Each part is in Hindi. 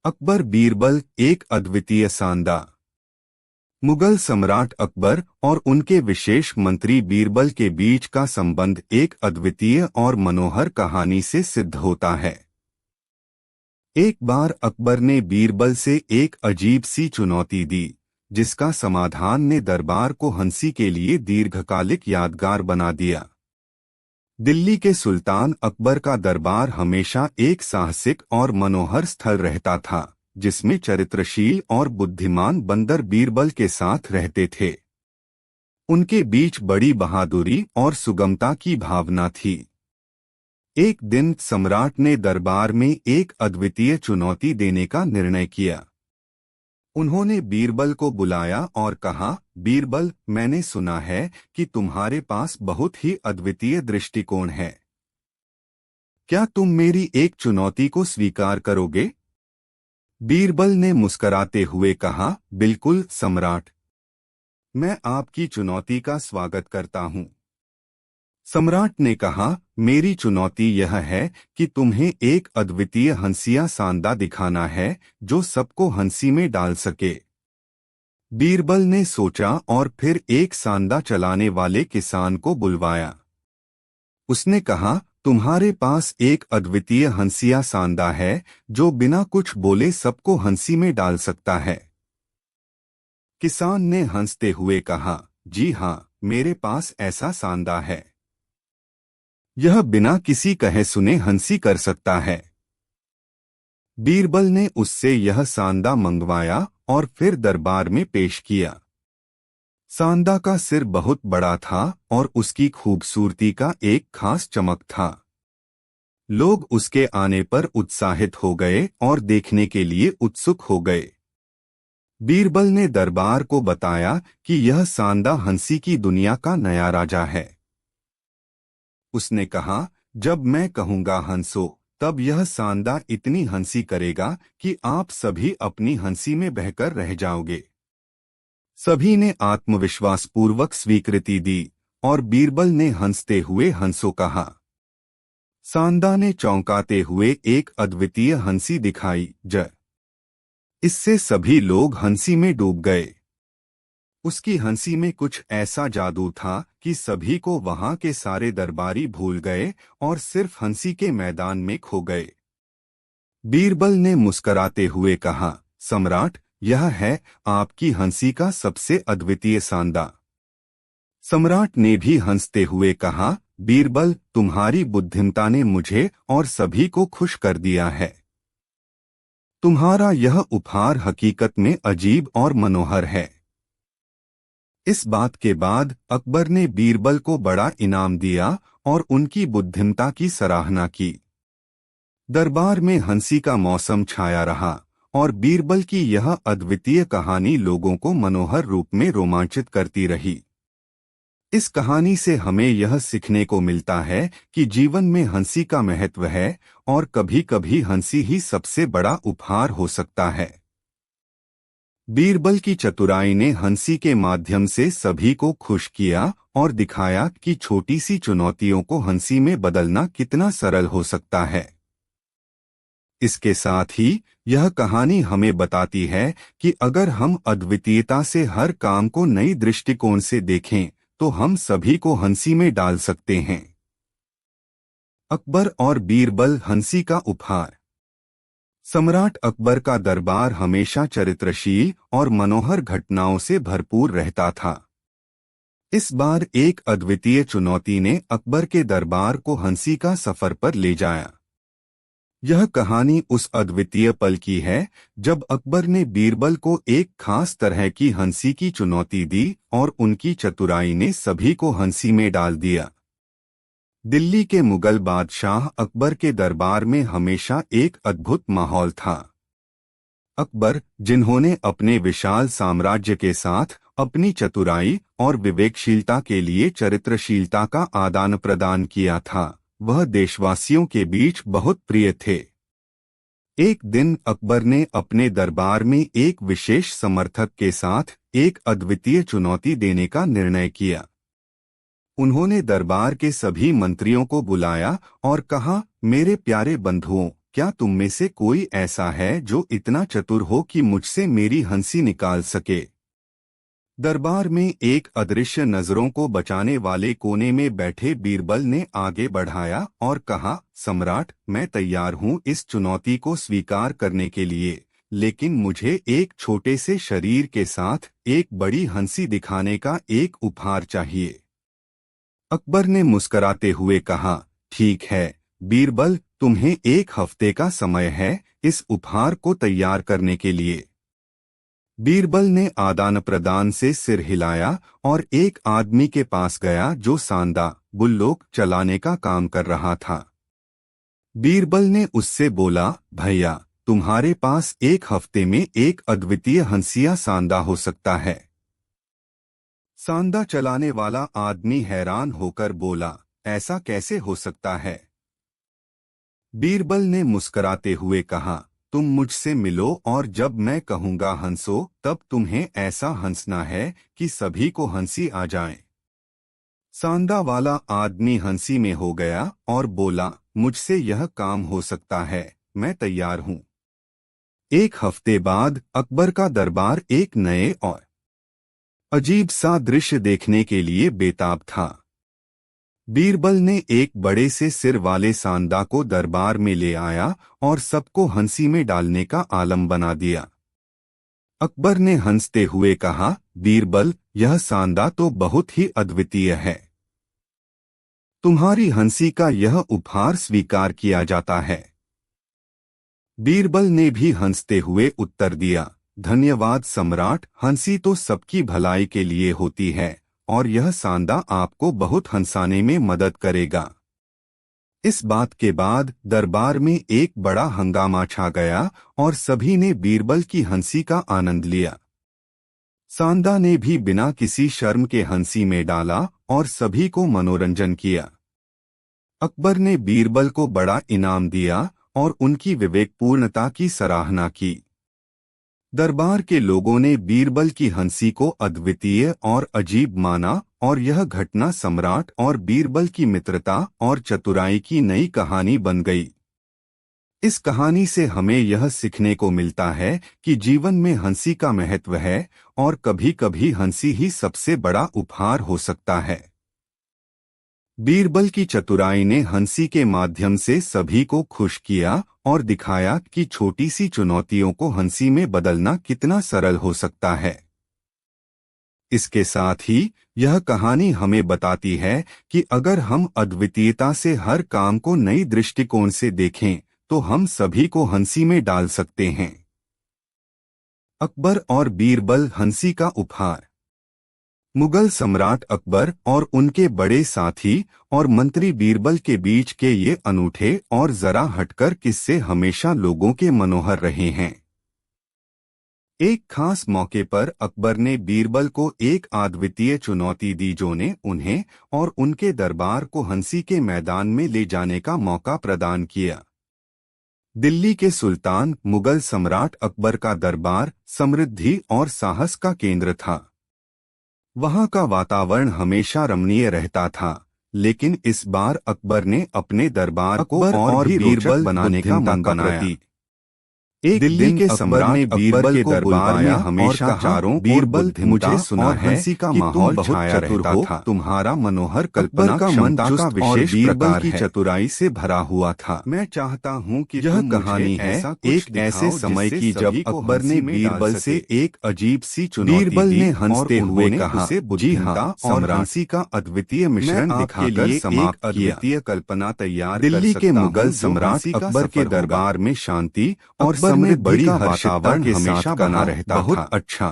अकबर बीरबल एक अद्वितीय सांदा। मुगल सम्राट अकबर और उनके विशेष मंत्री बीरबल के बीच का संबंध एक अद्वितीय और मनोहर कहानी से सिद्ध होता है। एक बार अकबर ने बीरबल से एक अजीब सी चुनौती दी, जिसका समाधान ने दरबार को हंसी के लिए दीर्घकालिक यादगार बना दिया। दिल्ली के सुल्तान अकबर का दरबार हमेशा एक साहसिक और मनोहर स्थल रहता था, जिसमें चरित्रशील और बुद्धिमान बंदर बीरबल के साथ रहते थे। उनके बीच बड़ी बहादुरी और सुगमता की भावना थी। एक दिन सम्राट ने दरबार में एक अद्वितीय चुनौती देने का निर्णय किया। उन्होंने बीरबल को बुलाया और कहा, बीरबल, मैंने सुना है कि तुम्हारे पास बहुत ही अद्वितीय दृष्टिकोण है। क्या तुम मेरी एक चुनौती को स्वीकार करोगे? बीरबल ने मुस्कराते हुए कहा, बिल्कुल सम्राट, मैं आपकी चुनौती का स्वागत करता हूँ। सम्राट ने कहा, मेरी चुनौती यह है कि तुम्हें एक अद्वितीय हंसिया सांदा दिखाना है जो सबको हंसी में डाल सके। बीरबल ने सोचा और फिर एक सांदा चलाने वाले किसान को बुलवाया। उसने कहा, तुम्हारे पास एक अद्वितीय हंसिया सांदा है जो बिना कुछ बोले सबको हंसी में डाल सकता है। किसान ने हंसते हुए कहा, जी हाँ, मेरे पास ऐसा सांदा है। यह बिना किसी कहे सुने हंसी कर सकता है। बीरबल ने उससे यह सांदा मंगवाया और फिर दरबार में पेश किया। सांदा का सिर बहुत बड़ा था और उसकी खूबसूरती का एक खास चमक था। लोग उसके आने पर उत्साहित हो गए और देखने के लिए उत्सुक हो गए। बीरबल ने दरबार को बताया कि यह सांदा हंसी की दुनिया का नया राजा है। उसने कहा, जब मैं कहूंगा हंसो, तब यह सांदा इतनी हंसी करेगा कि आप सभी अपनी हंसी में बहकर रह जाओगे। सभी ने आत्मविश्वासपूर्वक स्वीकृति दी और बीरबल ने हंसते हुए हंसो कहा। सांदा ने चौंकाते हुए एक अद्वितीय हंसी दिखाई। इससे सभी लोग हंसी में डूब गए। उसकी हंसी में कुछ ऐसा जादू था कि सभी को वहां के सारे दरबारी भूल गए और सिर्फ हंसी के मैदान में खो गए। बीरबल ने मुस्कराते हुए कहा, सम्राट, यह है आपकी हंसी का सबसे अद्वितीय सांदा। सम्राट ने भी हंसते हुए कहा, बीरबल, तुम्हारी बुद्धिमत्ता ने मुझे और सभी को खुश कर दिया है। तुम्हारा यह उपहार हकीकत में अजीब और मनोहर है। इस बात के बाद अकबर ने बीरबल को बड़ा इनाम दिया और उनकी बुद्धिमत्ता की सराहना की। दरबार में हंसी का मौसम छाया रहा और बीरबल की यह अद्वितीय कहानी लोगों को मनोहर रूप में रोमांचित करती रही। इस कहानी से हमें यह सीखने को मिलता है कि जीवन में हंसी का महत्व है और कभी-कभी हंसी ही सबसे बड़ा उपहार हो सकता है। बीरबल की चतुराई ने हंसी के माध्यम से सभी को खुश किया और दिखाया कि छोटी सी चुनौतियों को हंसी में बदलना कितना सरल हो सकता है। इसके साथ ही यह कहानी हमें बताती है कि अगर हम अद्वितीयता से हर काम को नई दृष्टिकोण से देखें, तो हम सभी को हंसी में डाल सकते हैं। अकबर और बीरबल हंसी का उपहार। सम्राट अकबर का दरबार हमेशा चरित्रशील और मनोहर घटनाओं से भरपूर रहता था। इस बार एक अद्वितीय चुनौती ने अकबर के दरबार को हंसी का सफर पर ले जाया। यह कहानी उस अद्वितीय पल की है जब अकबर ने बीरबल को एक खास तरह की हंसी की चुनौती दी और उनकी चतुराई ने सभी को हंसी में डाल दिया। दिल्ली के मुगल बादशाह अकबर के दरबार में हमेशा एक अद्भुत माहौल था। अकबर, जिन्होंने अपने विशाल साम्राज्य के साथ अपनी चतुराई और विवेकशीलता के लिए चरित्रशीलता का आदान प्रदान किया था, वह देशवासियों के बीच बहुत प्रिय थे। एक दिन अकबर ने अपने दरबार में एक विशेष समर्थक के साथ एक अद्वितीय चुनौती देने का निर्णय किया। उन्होंने दरबार के सभी मंत्रियों को बुलाया और कहा, मेरे प्यारे बंधुओं, क्या तुम में से कोई ऐसा है जो इतना चतुर हो कि मुझसे मेरी हंसी निकाल सके? दरबार में एक अदृश्य नजरों को बचाने वाले कोने में बैठे बीरबल ने आगे बढ़ाया और कहा, सम्राट, मैं तैयार हूँ इस चुनौती को स्वीकार करने के लिए, लेकिन मुझे एक छोटे से शरीर के साथ एक बड़ी हंसी दिखाने का एक उपहार चाहिए। अकबर ने मुस्कराते हुए कहा, ठीक है बीरबल, तुम्हें 1 हफ्ते का समय है इस उपहार को तैयार करने के लिए। बीरबल ने आदान प्रदान से सिर हिलाया और एक आदमी के पास गया जो सांदा बुल्लोक चलाने का काम कर रहा था। बीरबल ने उससे बोला, भैया, तुम्हारे पास 1 हफ्ते में एक अद्वितीय हंसिया सांदा हो सकता है। सांदा चलाने वाला आदमी हैरान होकर बोला, ऐसा कैसे हो सकता है? बीरबल ने मुस्कराते हुए कहा, तुम मुझसे मिलो और जब मैं कहूंगा हंसो तब तुम्हें ऐसा हंसना है कि सभी को हंसी आ जाए। सांदा वाला आदमी हंसी में हो गया और बोला, मुझसे यह काम हो सकता है, मैं तैयार हूं। 1 हफ्ते बाद अकबर का दरबार एक नए और अजीब सा दृश्य देखने के लिए बेताब था। बीरबल ने एक बड़े से सिर वाले सांदा को दरबार में ले आया और सबको हंसी में डालने का आलम बना दिया। अकबर ने हंसते हुए कहा, बीरबल, यह सांदा तो बहुत ही अद्वितीय है। तुम्हारी हंसी का यह उपहार स्वीकार किया जाता है। बीरबल ने भी हंसते हुए उत्तर दिया, धन्यवाद सम्राट, हंसी तो सबकी भलाई के लिए होती है और यह सांदा आपको बहुत हंसाने में मदद करेगा। इस बात के बाद दरबार में एक बड़ा हंगामा छा गया और सभी ने बीरबल की हंसी का आनंद लिया। सांदा ने भी बिना किसी शर्म के हंसी में डाला और सभी को मनोरंजन किया। अकबर ने बीरबल को बड़ा इनाम दिया और उनकी विवेकपूर्णता की सराहना की। दरबार के लोगों ने बीरबल की हंसी को अद्वितीय और अजीब माना और यह घटना सम्राट और बीरबल की मित्रता और चतुराई की नई कहानी बन गई। इस कहानी से हमें यह सीखने को मिलता है कि जीवन में हंसी का महत्व है और कभी-कभी हंसी ही सबसे बड़ा उपहार हो सकता है। बीरबल की चतुराई ने हंसी के माध्यम से सभी को खुश किया और दिखाया कि छोटी सी चुनौतियों को हंसी में बदलना कितना सरल हो सकता है। इसके साथ ही यह कहानी हमें बताती है कि अगर हम अद्वितीयता से हर काम को नई दृष्टिकोण से देखें तो हम सभी को हंसी में डाल सकते हैं। अकबर और बीरबल हंसी का उपहार। मुगल सम्राट अकबर और उनके बड़े साथी और मंत्री बीरबल के बीच के ये अनूठे और जरा हटकर किस्से हमेशा लोगों के मनोहर रहे हैं। एक खास मौके पर अकबर ने बीरबल को एक अद्वितीय चुनौती दी जो ने उन्हें और उनके दरबार को हंसी के मैदान में ले जाने का मौका प्रदान किया। दिल्ली के सुल्तान मुगल सम्राट अकबर का दरबार समृद्धि और साहस का केंद्र था। वहां का वातावरण हमेशा रमणीय रहता था, लेकिन इस बार अकबर ने अपने दरबार को और भी बीरबल बनाने का मन बनाया। एक दिल्ली के सम्राट ने बीरबल के दरबार में हमेशा चारों बीरबल मुझे सुना है हंसी का माहौल छाया रहता था। तुम्हारा मनोहर कल्पना का मन का विशेष बीरबल की चतुराई से भरा हुआ था। मैं चाहता हूँ कि यह कहानी है एक ऐसे समय की जब अकबर ने बीरबल से एक अजीब सी चुनौती दी। बीरबल ने हंसते हुए कहा, जी हाँ, और हंसी का अद्वितीय मिश्रण दिखाकर समाप्त अद्वितीय कल्पना तैयार। दिल्ली के मुगल सम्राट अकबर के दरबार में शांति और बड़ी हर्षता के हमेशा बना रहता था। बहुत अच्छा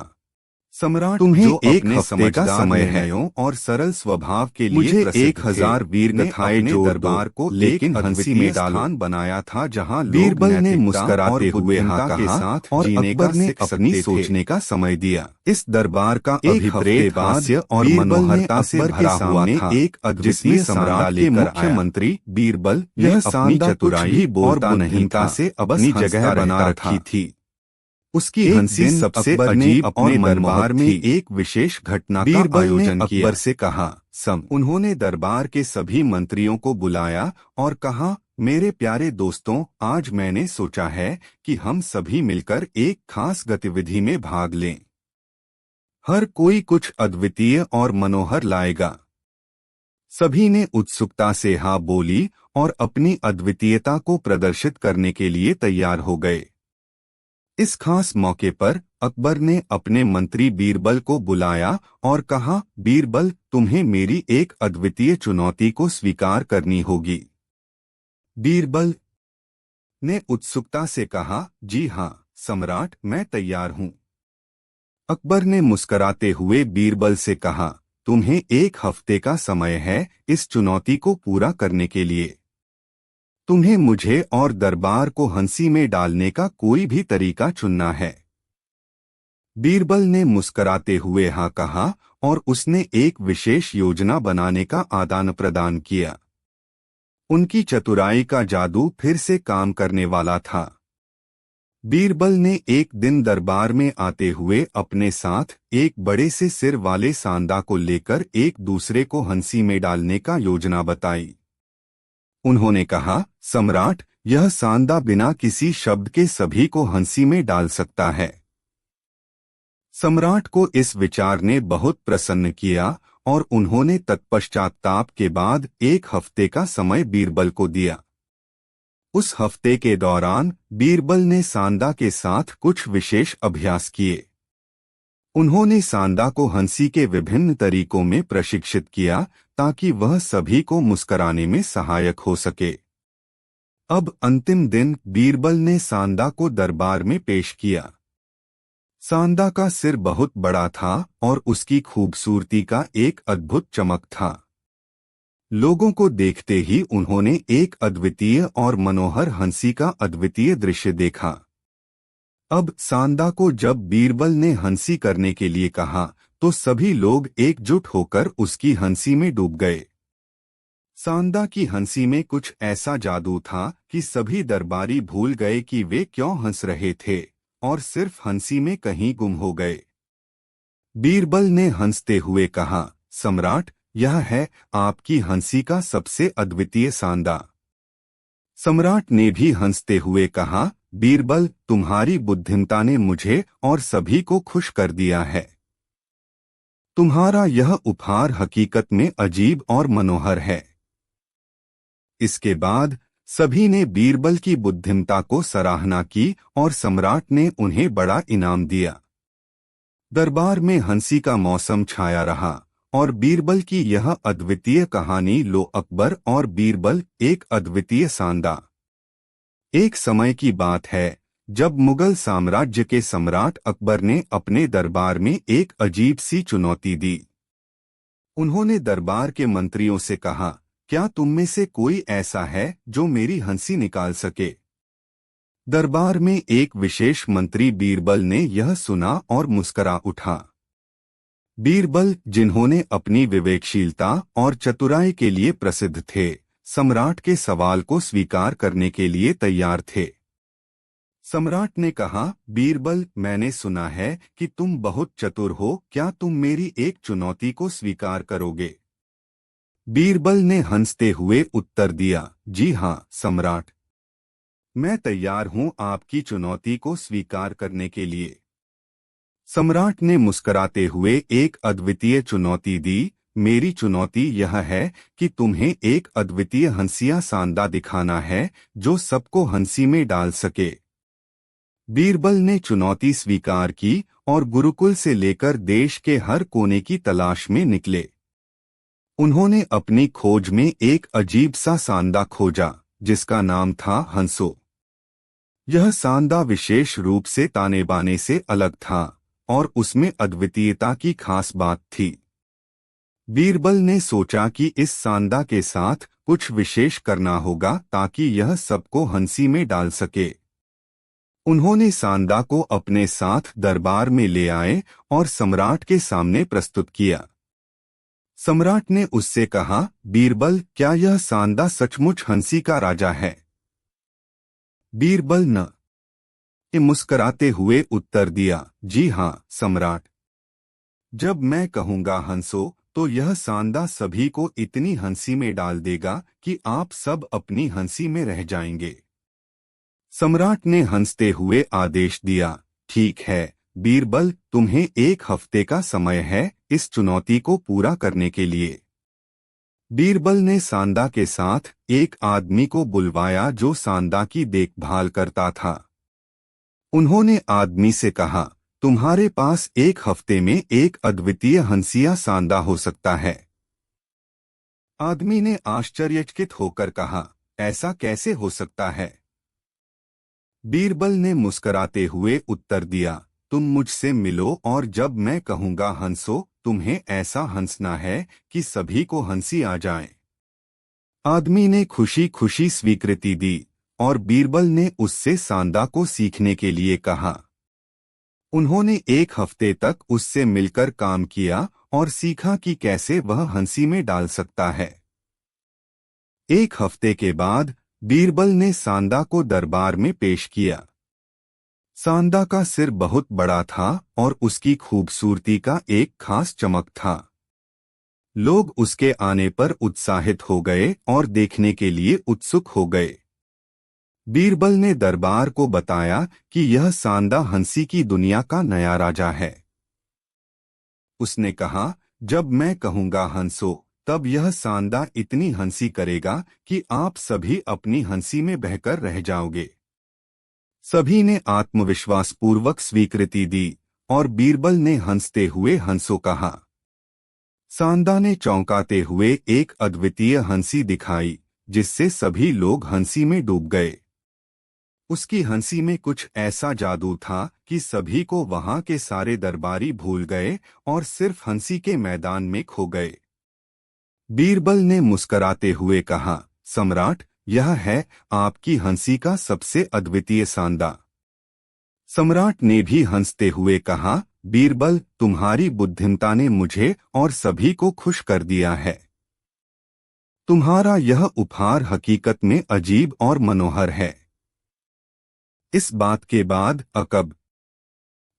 सम्राट, तुम्हें एक हफ्ते का समय है और सरल स्वभाव के लिए मुझे 1000 वीर कथाएं जो दरबार को लेकिन हंसी में स्थान बनाया था जहां बीरबल ने मुस्कुराते हुए हाँ कहा और अकबर ने अपनी सोचने का समय दिया। इस दरबार का अभिप्रेत हास्य और मनोहरता से भरा हुआ था, एक अद्वितीय सम्राट के मुख्यमंत्री बीरबल यह अपनी चतुराई और बुद्धिमता से अपनी जगह बना रखी थी। उसकी हंसी सबसे अजीब अपने दरबार में एक विशेष घटना का आयोजन किया। अकबर से कहा, उन्होंने दरबार के सभी मंत्रियों को बुलाया और कहा, मेरे प्यारे दोस्तों, आज मैंने सोचा है कि हम सभी मिलकर एक खास गतिविधि में भाग लें। हर कोई कुछ अद्वितीय और मनोहर लाएगा। सभी ने उत्सुकता से हाँ बोली और अपनी अद्वितीयता को प्रदर्शित करने के लिए तैयार हो गए। इस खास मौके पर अकबर ने अपने मंत्री बीरबल को बुलाया और कहा, बीरबल, तुम्हें मेरी एक अद्वितीय चुनौती को स्वीकार करनी होगी। बीरबल ने उत्सुकता से कहा, जी हाँ सम्राट, मैं तैयार हूँ। अकबर ने मुस्कराते हुए बीरबल से कहा, तुम्हें 1 हफ्ते का समय है इस चुनौती को पूरा करने के लिए। तुम्हें मुझे और दरबार को हंसी में डालने का कोई भी तरीका चुनना है। बीरबल ने मुस्कराते हुए हाँ कहा और उसने एक विशेष योजना बनाने का आदान प्रदान किया। उनकी चतुराई का जादू फिर से काम करने वाला था। बीरबल ने एक दिन दरबार में आते हुए अपने साथ एक बड़े से सिर वाले सांदा को लेकर एक दूसरे को हंसी में डालने का योजना बताई। उन्होंने कहा, सम्राट, यह सांदा बिना किसी शब्द के सभी को हंसी में डाल सकता है। सम्राट को इस विचार ने बहुत प्रसन्न किया और उन्होंने तत्पश्चाताप के बाद 1 हफ्ते का समय बीरबल को दिया। उस हफ्ते के दौरान बीरबल ने सांदा के साथ कुछ विशेष अभ्यास किए। उन्होंने सांदा को हंसी के विभिन्न तरीकों में प्रशिक्षित किया ताकि वह सभी को मुस्कुराने में सहायक हो सके। अब अंतिम दिन बीरबल ने सांदा को दरबार में पेश किया। सांदा का सिर बहुत बड़ा था और उसकी खूबसूरती का एक अद्भुत चमक था। लोगों को देखते ही उन्होंने एक अद्वितीय और मनोहर हंसी का अद्वितीय दृश्य देखा। अब सांदा को जब बीरबल ने हंसी करने के लिए कहा तो सभी लोग एकजुट होकर उसकी हंसी में डूब गए। सांदा की हंसी में कुछ ऐसा जादू था कि सभी दरबारी भूल गए कि वे क्यों हंस रहे थे और सिर्फ हंसी में कहीं गुम हो गए। बीरबल ने हंसते हुए कहा, सम्राट, यह है आपकी हंसी का सबसे अद्वितीय सांदा। सम्राट ने भी हंसते हुए कहा, बीरबल, तुम्हारी बुद्धिमत्ता ने मुझे और सभी को खुश कर दिया है। तुम्हारा यह उपहार हकीकत में अजीब और मनोहर है। इसके बाद सभी ने बीरबल की बुद्धिमत्ता को सराहना की और सम्राट ने उन्हें बड़ा इनाम दिया। दरबार में हंसी का मौसम छाया रहा और बीरबल की यह अद्वितीय कहानी लो अकबर और बीरबल एक अद्वितीय सांदा। एक समय की बात है जब मुगल साम्राज्य के सम्राट अकबर ने अपने दरबार में एक अजीब सी चुनौती दी। उन्होंने दरबार के मंत्रियों से कहा, क्या तुम में से कोई ऐसा है जो मेरी हंसी निकाल सके? दरबार में एक विशेष मंत्री बीरबल ने यह सुना और मुस्करा उठा। बीरबल, जिन्होंने अपनी विवेकशीलता और चतुराई के लिए प्रसिद्ध थे, सम्राट के सवाल को स्वीकार करने के लिए तैयार थे। सम्राट ने कहा, बीरबल, मैंने सुना है कि तुम बहुत चतुर हो, क्या तुम मेरी एक चुनौती को स्वीकार करोगे? बीरबल ने हंसते हुए उत्तर दिया, जी हाँ सम्राट, मैं तैयार हूं आपकी चुनौती को स्वीकार करने के लिए। सम्राट ने मुस्कुराते हुए एक अद्वितीय चुनौती दी। मेरी चुनौती यह है कि तुम्हें एक अद्वितीय हंसिया सांदा दिखाना है जो सबको हंसी में डाल सके। बीरबल ने चुनौती स्वीकार की और गुरुकुल से लेकर देश के हर कोने की तलाश में निकले। उन्होंने अपनी खोज में एक अजीब सा सांदा खोजा जिसका नाम था हंसो। यह सांदा विशेष रूप से ताने बाने से अलग था और उसमें अद्वितीयता की खास बात थी। बीरबल ने सोचा कि इस सांदा के साथ कुछ विशेष करना होगा ताकि यह सबको हंसी में डाल सके। उन्होंने सांदा को अपने साथ दरबार में ले आए और सम्राट के सामने प्रस्तुत किया। सम्राट ने उससे कहा, बीरबल, क्या यह सांदा सचमुच हंसी का राजा है? बीरबल ने मुस्कराते हुए उत्तर दिया, जी हाँ सम्राट, जब मैं कहूँगा हंसो तो यह सांदा सभी को इतनी हंसी में डाल देगा कि आप सब अपनी हंसी में रह जाएंगे। सम्राट ने हंसते हुए आदेश दिया, ठीक है बीरबल, तुम्हें 1 हफ्ते का समय है इस चुनौती को पूरा करने के लिए। बीरबल ने सांदा के साथ एक आदमी को बुलवाया जो सांदा की देखभाल करता था। उन्होंने आदमी से कहा, तुम्हारे पास 1 हफ्ते में एक अद्वितीय हंसिया सांदा हो सकता है। आदमी ने आश्चर्यचकित होकर कहा, ऐसा कैसे हो सकता है? बीरबल ने मुस्कराते हुए उत्तर दिया, तुम मुझसे मिलो और जब मैं कहूंगा हंसो, तुम्हें ऐसा हंसना है कि सभी को हंसी आ जाए। आदमी ने खुशी खुशी स्वीकृति दी और बीरबल ने उससे सांदा को सीखने के लिए कहा। उन्होंने 1 हफ्ते तक उससे मिलकर काम किया और सीखा कि कैसे वह हंसी में डाल सकता है। 1 हफ्ते के बाद बीरबल ने सांदा को दरबार में पेश किया। सांदा का सिर बहुत बड़ा था और उसकी खूबसूरती का एक खास चमक था। लोग उसके आने पर उत्साहित हो गए और देखने के लिए उत्सुक हो गए। बीरबल ने दरबार को बताया कि यह सांदा हंसी की दुनिया का नया राजा है। उसने कहा, जब मैं कहूंगा हंसो, तब यह सांदा इतनी हंसी करेगा कि आप सभी अपनी हंसी में बहकर रह जाओगे। सभी ने आत्मविश्वासपूर्वक स्वीकृति दी और बीरबल ने हंसते हुए हंसो कहा। सांदा ने चौंकाते हुए एक अद्वितीय हंसी दिखाई, जिससे सभी लोग हंसी में डूब गए। उसकी हंसी में कुछ ऐसा जादू था कि सभी को वहां के सारे दरबारी भूल गए और सिर्फ हंसी के मैदान में खो गए। बीरबल ने मुस्कराते हुए कहा, सम्राट, यह है आपकी हंसी का सबसे अद्वितीय सांदा। सम्राट ने भी हंसते हुए कहा, बीरबल, तुम्हारी बुद्धिमत्ता ने मुझे और सभी को खुश कर दिया है। तुम्हारा यह उपहार हकीकत में अजीब और मनोहर है। इस बात के बाद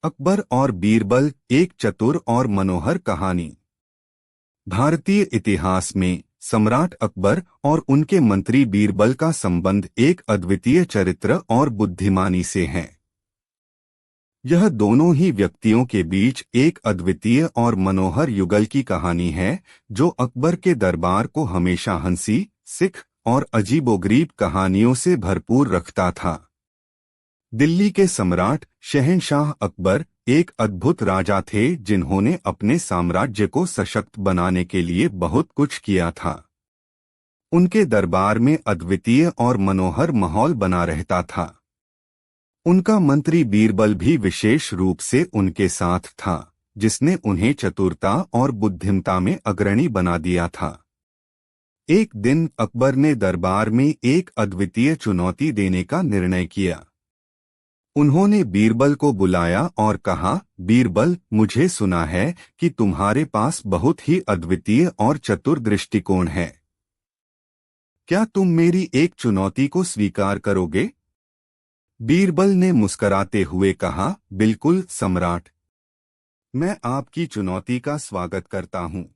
अकबर और बीरबल, एक चतुर और मनोहर कहानी। भारतीय इतिहास में सम्राट अकबर और उनके मंत्री बीरबल का संबंध एक अद्वितीय चरित्र और बुद्धिमानी से है। यह दोनों ही व्यक्तियों के बीच एक अद्वितीय और मनोहर युगल की कहानी है, जो अकबर के दरबार को हमेशा हंसी, सिख और अजीबोगरीब कहानियों से भरपूर रखता था। दिल्ली के सम्राट शहंशाह अकबर एक अद्भुत राजा थे जिन्होंने अपने साम्राज्य को सशक्त बनाने के लिए बहुत कुछ किया था। उनके दरबार में अद्वितीय और मनोहर माहौल बना रहता था। उनका मंत्री बीरबल भी विशेष रूप से उनके साथ था, जिसने उन्हें चतुरता और बुद्धिमत्ता में अग्रणी बना दिया था। एक दिन अकबर ने दरबार में एक अद्वितीय चुनौती देने का निर्णय किया। उन्होंने बीरबल को बुलाया और कहा, बीरबल, मुझे सुना है कि तुम्हारे पास बहुत ही अद्वितीय और चतुर दृष्टिकोण है। क्या तुम मेरी एक चुनौती को स्वीकार करोगे? बीरबल ने मुस्कराते हुए कहा, बिल्कुल सम्राट, मैं आपकी चुनौती का स्वागत करता हूँ।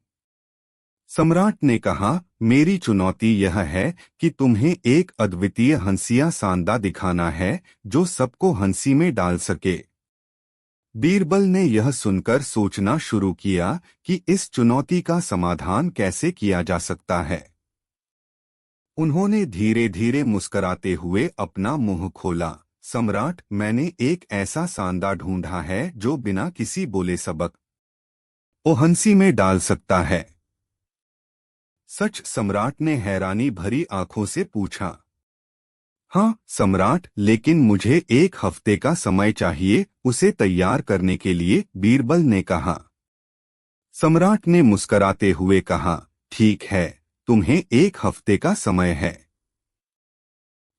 सम्राट ने कहा, मेरी चुनौती यह है कि तुम्हें एक अद्वितीय हंसिया सांदा दिखाना है जो सबको हंसी में डाल सके। बीरबल ने यह सुनकर सोचना शुरू किया कि इस चुनौती का समाधान कैसे किया जा सकता है। उन्होंने धीरे धीरे मुस्कराते हुए अपना मुंह खोला, सम्राट, मैंने एक ऐसा सांदा ढूंढा है जो बिना किसी बोले सबक को हंसी में डाल सकता है। सच? सम्राट ने हैरानी भरी आंखों से पूछा। हाँ सम्राट, लेकिन मुझे 1 हफ्ते का समय चाहिए उसे तैयार करने के लिए, बीरबल ने कहा। सम्राट ने मुस्कराते हुए कहा, ठीक है, तुम्हें 1 हफ्ते का समय है।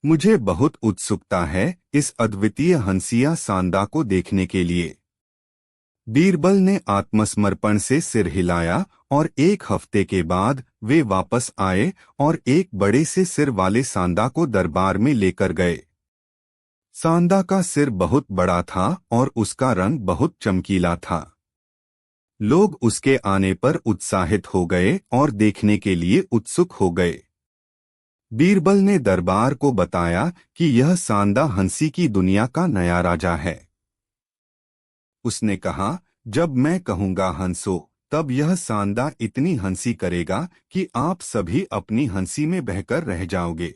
मुझे बहुत उत्सुकता है इस अद्वितीय हंसिया सांदा को देखने के लिए। बीरबल ने आत्मसमर्पण से सिर हिलाया और 1 हफ्ते के बाद वे वापस आए और एक बड़े से सिर वाले सांदा को दरबार में लेकर गए। सांदा का सिर बहुत बड़ा था और उसका रंग बहुत चमकीला था। लोग उसके आने पर उत्साहित हो गए और देखने के लिए उत्सुक हो गए। बीरबल ने दरबार को बताया कि यह सांदा हंसी की दुनिया का नया राजा है। उसने कहा, जब मैं कहूंगा हंसो, तब यह सांदा इतनी हंसी करेगा कि आप सभी अपनी हंसी में बहकर रह जाओगे।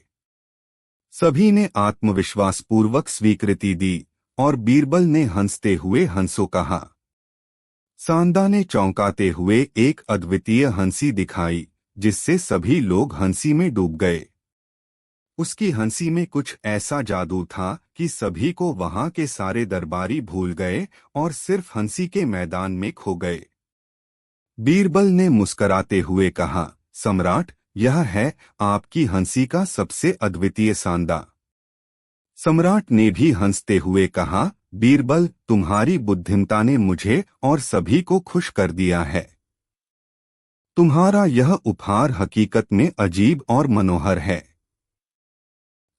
सभी ने आत्मविश्वासपूर्वक स्वीकृति दी और बीरबल ने हंसते हुए हंसो कहा। सांदा ने चौंकाते हुए एक अद्वितीय हंसी दिखाई, जिससे सभी लोग हंसी में डूब गए। उसकी हंसी में कुछ ऐसा जादू था कि सभी को वहां के सारे दरबारी भूल गए और सिर्फ हंसी के मैदान में खो गए। बीरबल ने मुस्कराते हुए कहा, सम्राट, यह है आपकी हंसी का सबसे अद्वितीय सांदा। सम्राट ने भी हंसते हुए कहा, बीरबल, तुम्हारी बुद्धिमत्ता ने मुझे और सभी को खुश कर दिया है। तुम्हारा यह उपहार हकीकत में अजीब और मनोहर है।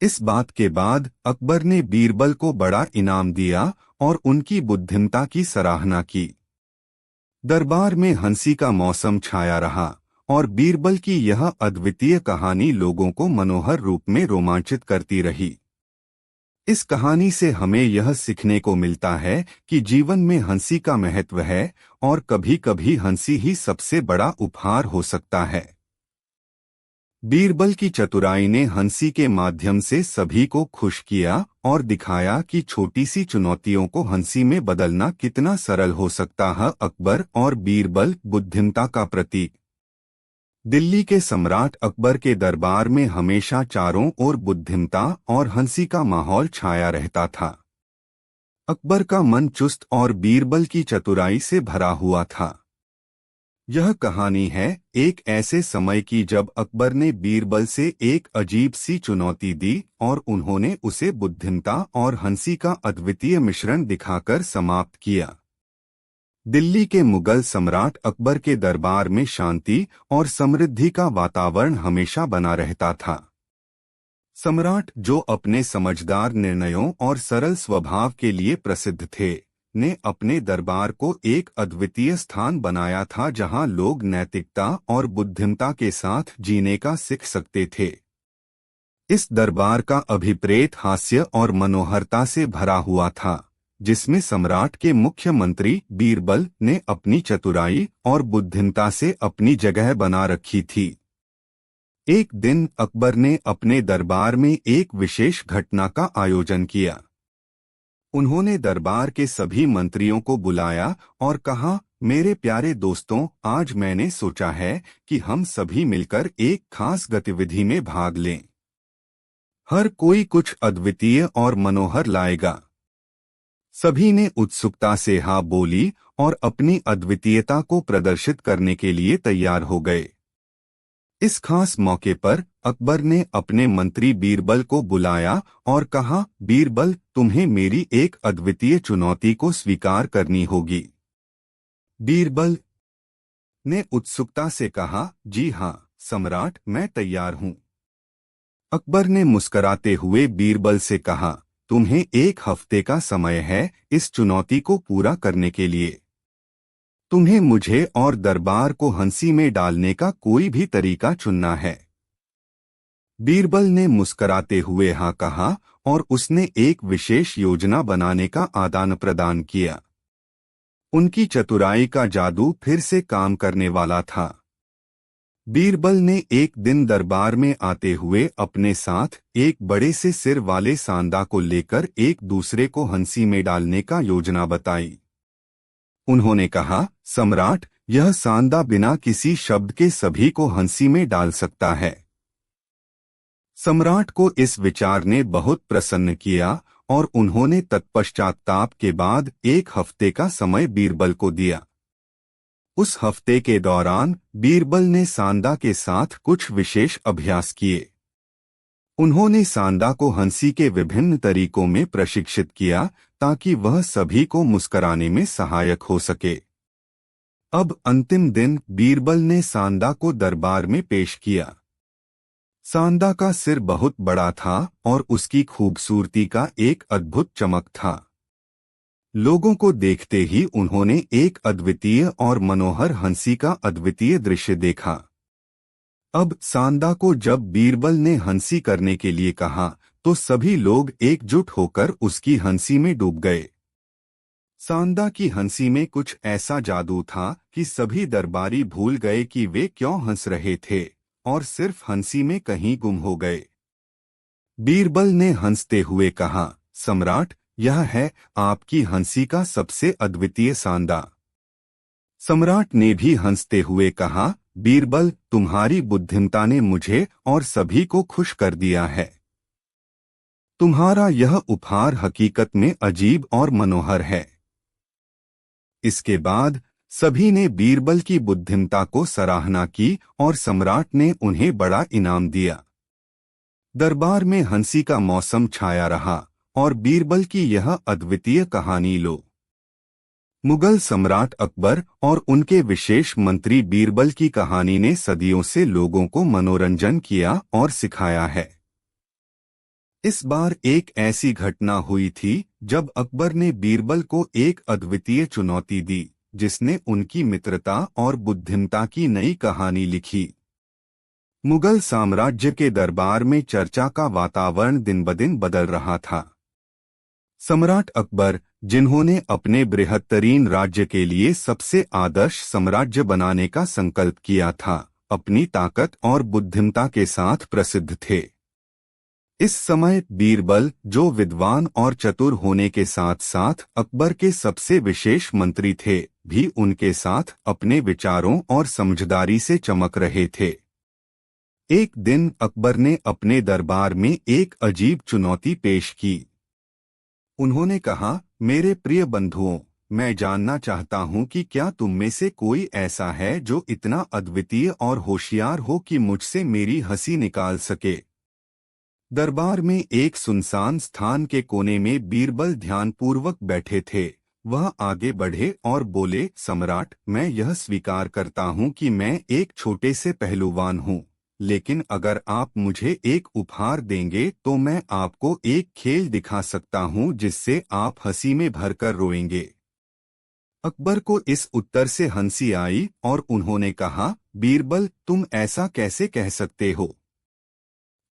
इस बात के बाद अकबर ने बीरबल को बड़ा इनाम दिया और उनकी बुद्धिमत्ता की सराहना की। दरबार में हंसी का मौसम छाया रहा और बीरबल की यह अद्वितीय कहानी लोगों को मनोहर रूप में रोमांचित करती रही। इस कहानी से हमें यह सीखने को मिलता है कि जीवन में हंसी का महत्व है और कभी-कभी हंसी ही सबसे बड़ा उपहार हो सकता है। बीरबल की चतुराई ने हंसी के माध्यम से सभी को खुश किया और दिखाया कि छोटी सी चुनौतियों को हंसी में बदलना कितना सरल हो सकता है। अकबर और बीरबल, बुद्धिमत्ता का प्रतीक। दिल्ली के सम्राट अकबर के दरबार में हमेशा चारों ओर बुद्धिमत्ता और हंसी का माहौल छाया रहता था। अकबर का मन चुस्त और बीरबल की चतुराई से भरा हुआ था। यह कहानी है एक ऐसे समय की जब अकबर ने बीरबल से एक अजीब सी चुनौती दी और उन्होंने उसे बुद्धिमत्ता और हंसी का अद्वितीय मिश्रण दिखाकर समाप्त किया। दिल्ली के मुगल सम्राट अकबर के दरबार में शांति और समृद्धि का वातावरण हमेशा बना रहता था। सम्राट, जो अपने समझदार निर्णयों और सरल स्वभाव के लिए प्रसिद्ध थे, ने अपने दरबार को एक अद्वितीय स्थान बनाया था जहां लोग नैतिकता और बुद्धिमत्ता के साथ जीने का सीख सकते थे। इस दरबार का अभिप्रेत हास्य और मनोहरता से भरा हुआ था, जिसमें सम्राट के मुख्य मंत्री बीरबल ने अपनी चतुराई और बुद्धिमत्ता से अपनी जगह बना रखी थी। एक दिन अकबर ने अपने दरबार में एक विशेष घटना का आयोजन किया। उन्होंने दरबार के सभी मंत्रियों को बुलाया और कहा, मेरे प्यारे दोस्तों, आज मैंने सोचा है कि हम सभी मिलकर एक खास गतिविधि में भाग लें। हर कोई कुछ अद्वितीय और मनोहर लाएगा। सभी ने उत्सुकता से हाँ बोली और अपनी अद्वितीयता को प्रदर्शित करने के लिए तैयार हो गए। इस खास मौके पर अकबर ने अपने मंत्री बीरबल को बुलाया और कहा, बीरबल, तुम्हें मेरी एक अद्वितीय चुनौती को स्वीकार करनी होगी। बीरबल ने उत्सुकता से कहा, जी हाँ सम्राट, मैं तैयार हूँ। अकबर ने मुस्कराते हुए बीरबल से कहा, तुम्हें एक हफ्ते का समय है इस चुनौती को पूरा करने के लिए। तुम्हें मुझे और दरबार को हंसी में डालने का कोई भी तरीका चुनना है। बीरबल ने मुस्कराते हुए हाँ कहा और उसने एक विशेष योजना बनाने का आदान प्रदान किया। उनकी चतुराई का जादू फिर से काम करने वाला था। बीरबल ने एक दिन दरबार में आते हुए अपने साथ एक बड़े से सिर वाले सांदा को लेकर एक दूसरे को हंसी में डालने का योजना बताई। उन्होंने कहा, सम्राट, यह सांदा बिना किसी शब्द के सभी को हंसी में डाल सकता है। सम्राट को इस विचार ने बहुत प्रसन्न किया और उन्होंने तत्पश्चाताप के बाद एक हफ्ते का समय बीरबल को दिया। उस हफ्ते के दौरान बीरबल ने सांदा के साथ कुछ विशेष अभ्यास किए। उन्होंने सांदा को हंसी के विभिन्न तरीकों में प्रशिक्षित किया ताकि वह सभी को मुस्कराने में सहायक हो सके। अब अंतिम दिन बीरबल ने सांदा को दरबार में पेश किया। सांदा का सिर बहुत बड़ा था और उसकी खूबसूरती का एक अद्भुत चमक था। लोगों को देखते ही उन्होंने एक अद्वितीय और मनोहर हंसी का अद्वितीय दृश्य देखा। अब सांदा को जब बीरबल ने हंसी करने के लिए कहा तो सभी लोग एकजुट होकर उसकी हंसी में डूब गए। सांदा की हंसी में कुछ ऐसा जादू था कि सभी दरबारी भूल गए कि वे क्यों हंस रहे थे और सिर्फ हंसी में कहीं गुम हो गए। बीरबल ने हंसते हुए कहा, सम्राट, यह है आपकी हंसी का सबसे अद्वितीय सांदा। सम्राट ने भी हंसते हुए कहा, बीरबल, तुम्हारी बुद्धिमत्ता ने मुझे और सभी को खुश कर दिया है। तुम्हारा यह उपहार हकीकत में अजीब और मनोहर है। इसके बाद सभी ने बीरबल की बुद्धिमत्ता को सराहना की और सम्राट ने उन्हें बड़ा इनाम दिया। दरबार में हंसी का मौसम छाया रहा और बीरबल की यह अद्वितीय कहानी लो। मुगल सम्राट अकबर और उनके विशेष मंत्री बीरबल की कहानी ने सदियों से लोगों को मनोरंजन किया और सिखाया है। इस बार एक ऐसी घटना हुई थी जब अकबर ने बीरबल को एक अद्वितीय चुनौती दी, जिसने उनकी मित्रता और बुद्धिमत्ता की नई कहानी लिखी। मुगल साम्राज्य के दरबार में चर्चा का वातावरण दिन-ब-दिन बदल रहा था। सम्राट अकबर, जिन्होंने अपने बृहत्तरीन राज्य के लिए सबसे आदर्श साम्राज्य बनाने का संकल्प किया था, अपनी ताकत और बुद्धिमत्ता के साथ प्रसिद्ध थे। इस समय बीरबल, जो विद्वान और चतुर होने के साथ साथ अकबर के सबसे विशेष मंत्री थे, भी उनके साथ अपने विचारों और समझदारी से चमक रहे थे। एक दिन अकबर ने अपने दरबार में एक अजीब चुनौती पेश की। उन्होंने कहा, मेरे प्रिय बंधुओं, मैं जानना चाहता हूं कि क्या तुम में से कोई ऐसा है जो इतना अद्वितीय और होशियार हो कि मुझसे मेरी हंसी निकाल सके। दरबार में एक सुनसान स्थान के कोने में बीरबल ध्यानपूर्वक बैठे थे। वह आगे बढ़े और बोले, सम्राट, मैं यह स्वीकार करता हूं कि मैं एक छोटे से पहलवान हूं, लेकिन अगर आप मुझे एक उपहार देंगे तो मैं आपको एक खेल दिखा सकता हूं जिससे आप हंसी में भरकर रोएंगे। अकबर को इस उत्तर से हंसी आई और उन्होंने कहा, बीरबल, तुम ऐसा कैसे कह सकते हो?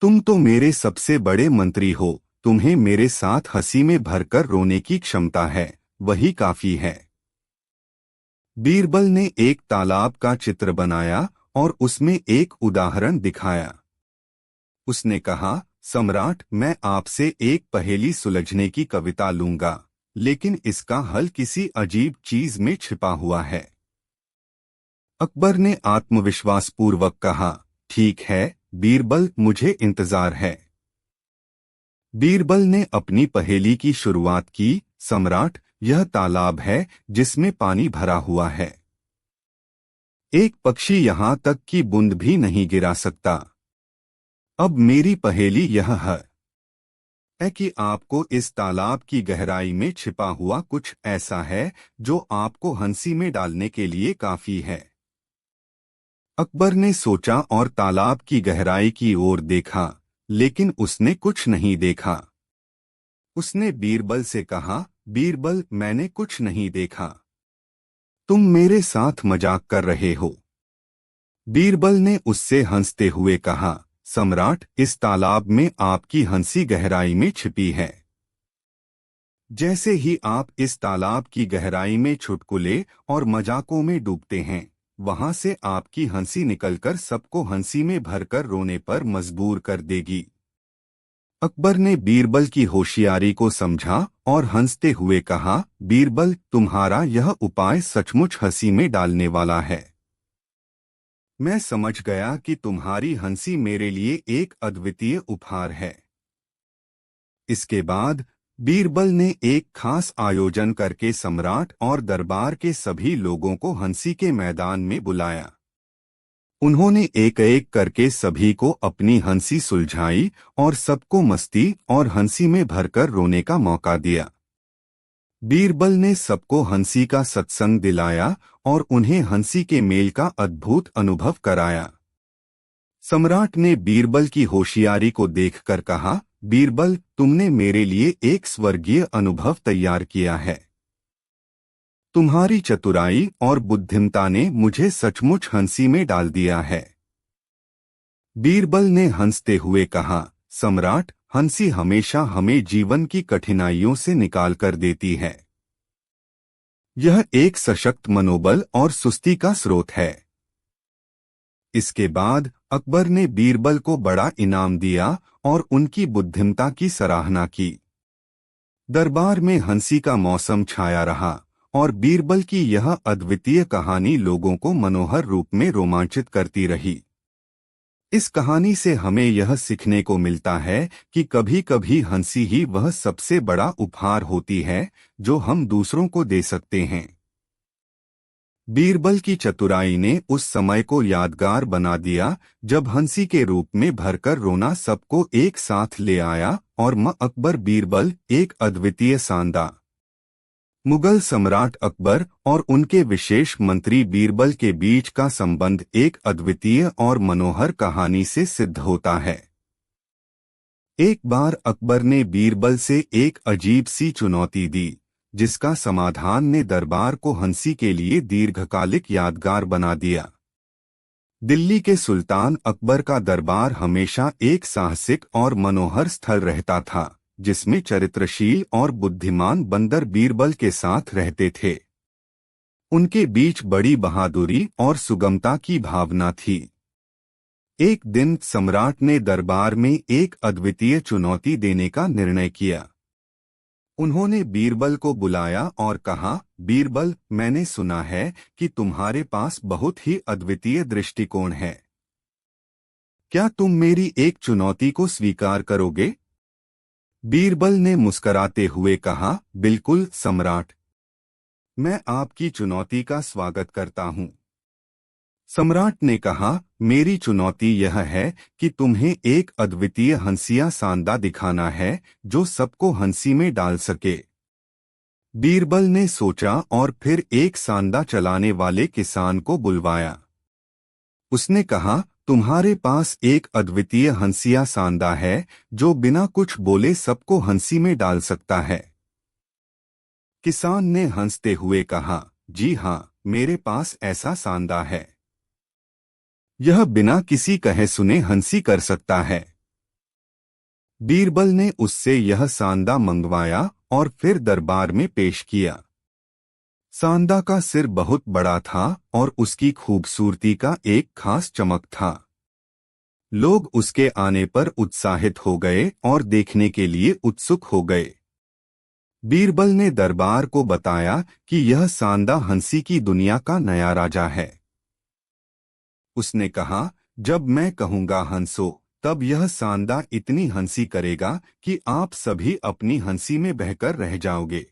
तुम तो मेरे सबसे बड़े मंत्री हो, तुम्हें मेरे साथ हंसी में भरकर रोने की क्षमता है, वही काफी है। बीरबल ने एक तालाब का चित्र बनाया और उसमें एक उदाहरण दिखाया। उसने कहा, सम्राट, मैं आपसे एक पहेली सुलझने की कविता लूंगा, लेकिन इसका हल किसी अजीब चीज में छिपा हुआ है। अकबर ने आत्मविश्वासपूर्वक कहा, ठीक है बीरबल, मुझे इंतजार है। बीरबल ने अपनी पहेली की शुरुआत की, सम्राट, यह तालाब है जिसमें पानी भरा हुआ है। एक पक्षी यहां तक कि बूंद भी नहीं गिरा सकता। अब मेरी पहेली यह है कि आपको इस तालाब की गहराई में छिपा हुआ कुछ ऐसा है जो आपको हंसी में डालने के लिए काफी है। अकबर ने सोचा और तालाब की गहराई की ओर देखा, लेकिन उसने कुछ नहीं देखा। उसने बीरबल से कहा, बीरबल, मैंने कुछ नहीं देखा। तुम मेरे साथ मजाक कर रहे हो। बीरबल ने उससे हंसते हुए कहा, सम्राट, इस तालाब में आपकी हंसी गहराई में छिपी है। जैसे ही आप इस तालाब की गहराई में चुटकुले और मजाकों में डूबते हैं, वहां से आपकी हंसी निकलकर सबको हंसी में भरकर रोने पर मजबूर कर देगी। अकबर ने बीरबल की होशियारी को समझा और हंसते हुए कहा, बीरबल, तुम्हारा यह उपाय सचमुच हंसी में डालने वाला है। मैं समझ गया कि तुम्हारी हंसी मेरे लिए एक अद्वितीय उपहार है। इसके बाद बीरबल ने एक खास आयोजन करके सम्राट और दरबार के सभी लोगों को हंसी के मैदान में बुलाया। उन्होंने एक एक करके सभी को अपनी हंसी सुलझाई और सबको मस्ती और हंसी में भरकर रोने का मौका दिया। बीरबल ने सबको हंसी का सत्संग दिलाया और उन्हें हंसी के मेल का अद्भुत अनुभव कराया। सम्राट ने बीरबल की होशियारी को देखकर कहा, बीरबल, तुमने मेरे लिए एक स्वर्गीय अनुभव तैयार किया है। तुम्हारी चतुराई और बुद्धिमता ने मुझे सचमुच हंसी में डाल दिया है। बीरबल ने हंसते हुए कहा, सम्राट, हंसी हमेशा हमें जीवन की कठिनाइयों से निकाल कर देती है। यह एक सशक्त मनोबल और सुस्ती का स्रोत है। इसके बाद अकबर ने बीरबल को बड़ा इनाम दिया और उनकी बुद्धिमता की सराहना की। दरबार में हंसी का मौसम छाया रहा और बीरबल की यह अद्वितीय कहानी लोगों को मनोहर रूप में रोमांचित करती रही। इस कहानी से हमें यह सीखने को मिलता है कि कभी कभी हंसी ही वह सबसे बड़ा उपहार होती है जो हम दूसरों को दे सकते हैं। बीरबल की चतुराई ने उस समय को यादगार बना दिया जब हंसी के रूप में भरकर रोना सबको एक साथ ले आया और अकबर बीरबल एक अद्वितीय सांदा। मुगल सम्राट अकबर और उनके विशेष मंत्री बीरबल के बीच का संबंध एक अद्वितीय और मनोहर कहानी से सिद्ध होता है। एक बार अकबर ने बीरबल से एक अजीब सी चुनौती दी, जिसका समाधान ने दरबार को हंसी के लिए दीर्घकालिक यादगार बना दिया। दिल्ली के सुल्तान अकबर का दरबार हमेशा एक साहसिक और मनोहर स्थल रहता था, जिसमें चरित्रशील और बुद्धिमान बंदर बीरबल के साथ रहते थे। उनके बीच बड़ी बहादुरी और सुगमता की भावना थी। एक दिन सम्राट ने दरबार में एक अद्वितीय चुनौती देने का निर्णय किया। उन्होंने बीरबल को बुलाया और कहा, बीरबल, मैंने सुना है कि तुम्हारे पास बहुत ही अद्वितीय दृष्टिकोण है। क्या तुम मेरी एक चुनौती को स्वीकार करोगे? बीरबल ने मुस्कराते हुए कहा, बिल्कुल सम्राट, मैं आपकी चुनौती का स्वागत करता हूँ। सम्राट ने कहा, मेरी चुनौती यह है कि तुम्हें एक अद्वितीय हंसिया सांदा दिखाना है जो सबको हंसी में डाल सके। बीरबल ने सोचा और फिर एक सांदा चलाने वाले किसान को बुलवाया। उसने कहा, तुम्हारे पास एक अद्वितीय हंसिया सांदा है जो बिना कुछ बोले सबको हंसी में डाल सकता है। किसान ने हंसते हुए कहा, जी हाँ, मेरे पास ऐसा सांदा है। यह बिना किसी कहे सुने हंसी कर सकता है। बीरबल ने उससे यह सांदा मंगवाया और फिर दरबार में पेश किया। सांदा का सिर बहुत बड़ा था और उसकी खूबसूरती का एक खास चमक था। लोग उसके आने पर उत्साहित हो गए और देखने के लिए उत्सुक हो गए। बीरबल ने दरबार को बताया कि यह सांदा हंसी की दुनिया का नया राजा है। उसने कहा, जब मैं कहूंगा हंसो, तब यह सांदा इतनी हंसी करेगा कि आप सभी अपनी हंसी में बहकर रह जाओगे।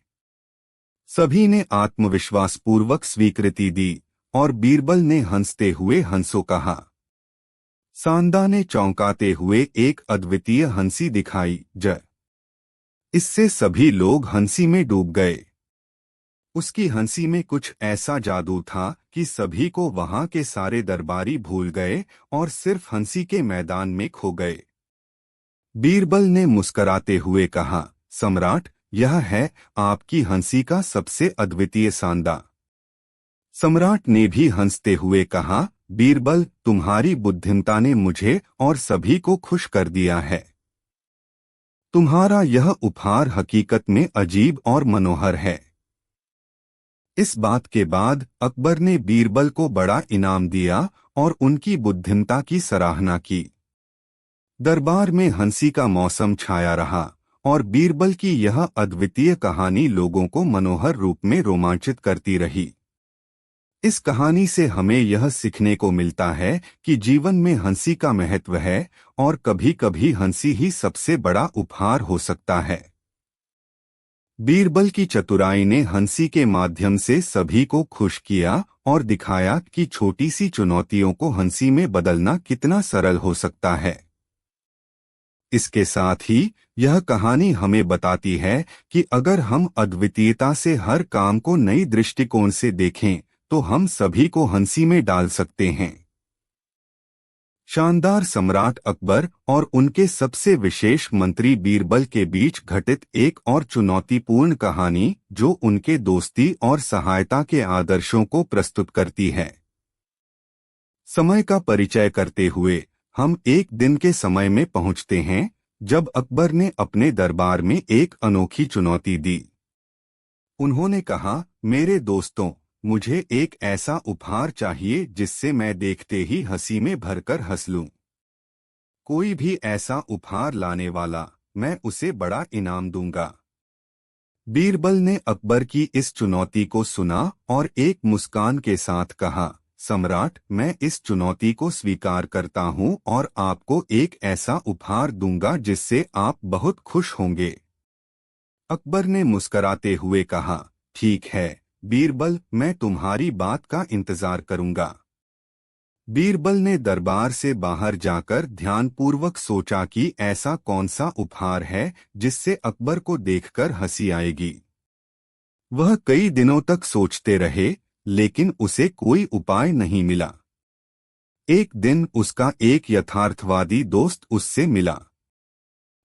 सभी ने आत्मविश्वासपूर्वक स्वीकृति दी और बीरबल ने हंसते हुए हंसो कहा। सांदा ने चौंकाते हुए एक अद्वितीय हंसी दिखाई। इससे सभी लोग हंसी में डूब गए। उसकी हंसी में कुछ ऐसा जादू था कि सभी को वहां के सारे दरबारी भूल गए और सिर्फ हंसी के मैदान में खो गए। बीरबल ने मुस्कराते हुए कहा, सम्राट, यह है आपकी हंसी का सबसे अद्वितीय सांदा। सम्राट ने भी हंसते हुए कहा, बीरबल, तुम्हारी बुद्धिमता ने मुझे और सभी को खुश कर दिया है। तुम्हारा यह उपहार हकीकत में अजीब और मनोहर है। इस बात के बाद अकबर ने बीरबल को बड़ा इनाम दिया और उनकी बुद्धिमता की सराहना की। दरबार में हंसी का मौसम छाया रहा और बीरबल की यह अद्वितीय कहानी लोगों को मनोहर रूप में रोमांचित करती रही। इस कहानी से हमें यह सीखने को मिलता है कि जीवन में हंसी का महत्व है और कभी-कभी हंसी ही सबसे बड़ा उपहार हो सकता है। बीरबल की चतुराई ने हंसी के माध्यम से सभी को खुश किया और दिखाया कि छोटी सी चुनौतियों को हंसी में बदलना कितना सरल हो सकता है। इसके साथ ही यह कहानी हमें बताती है कि अगर हम अद्वितीयता से हर काम को नई दृष्टिकोण से देखें तो हम सभी को हंसी में डाल सकते हैं। शानदार सम्राट अकबर और उनके सबसे विशेष मंत्री बीरबल के बीच घटित एक और चुनौतीपूर्ण कहानी जो उनके दोस्ती और सहायता के आदर्शों को प्रस्तुत करती है। समय का परिचय करते हुए हम एक दिन के समय में पहुंचते हैं जब अकबर ने अपने दरबार में एक अनोखी चुनौती दी। उन्होंने कहा, मेरे दोस्तों, मुझे एक ऐसा उपहार चाहिए जिससे मैं देखते ही हंसी में भरकर हंस लूं। कोई भी ऐसा उपहार लाने वाला, मैं उसे बड़ा इनाम दूंगा। बीरबल ने अकबर की इस चुनौती को सुना और एक मुस्कान के साथ कहा, सम्राट, मैं इस चुनौती को स्वीकार करता हूं और आपको एक ऐसा उपहार दूंगा जिससे आप बहुत खुश होंगे। अकबर ने मुस्कराते हुए कहा, ठीक है बीरबल, मैं तुम्हारी बात का इंतजार करूंगा। बीरबल ने दरबार से बाहर जाकर ध्यानपूर्वक सोचा कि ऐसा कौन सा उपहार है जिससे अकबर को देखकर हंसी आएगी। वह कई दिनों तक सोचते रहे, लेकिन उसे कोई उपाय नहीं मिला। एक दिन उसका एक यथार्थवादी दोस्त उससे मिला।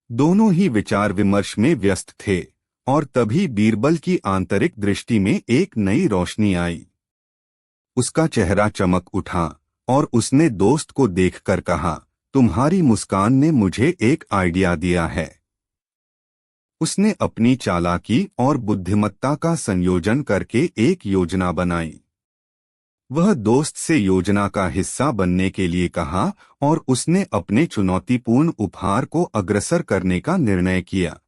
दोनों ही विचार विमर्श में व्यस्त थे और तभी बीरबल की आंतरिक दृष्टि में एक नई रोशनी आई। उसका चेहरा चमक उठा और उसने दोस्त को देखकर कहा, तुम्हारी मुस्कान ने मुझे एक आइडिया दिया है। उसने अपनी चालाकी और बुद्धिमत्ता का संयोजन करके एक योजना बनाई। वह दोस्त से योजना का हिस्सा बनने के लिए कहा और उसने अपने चुनौतीपूर्ण उपहार को अग्रसर करने का निर्णय किया।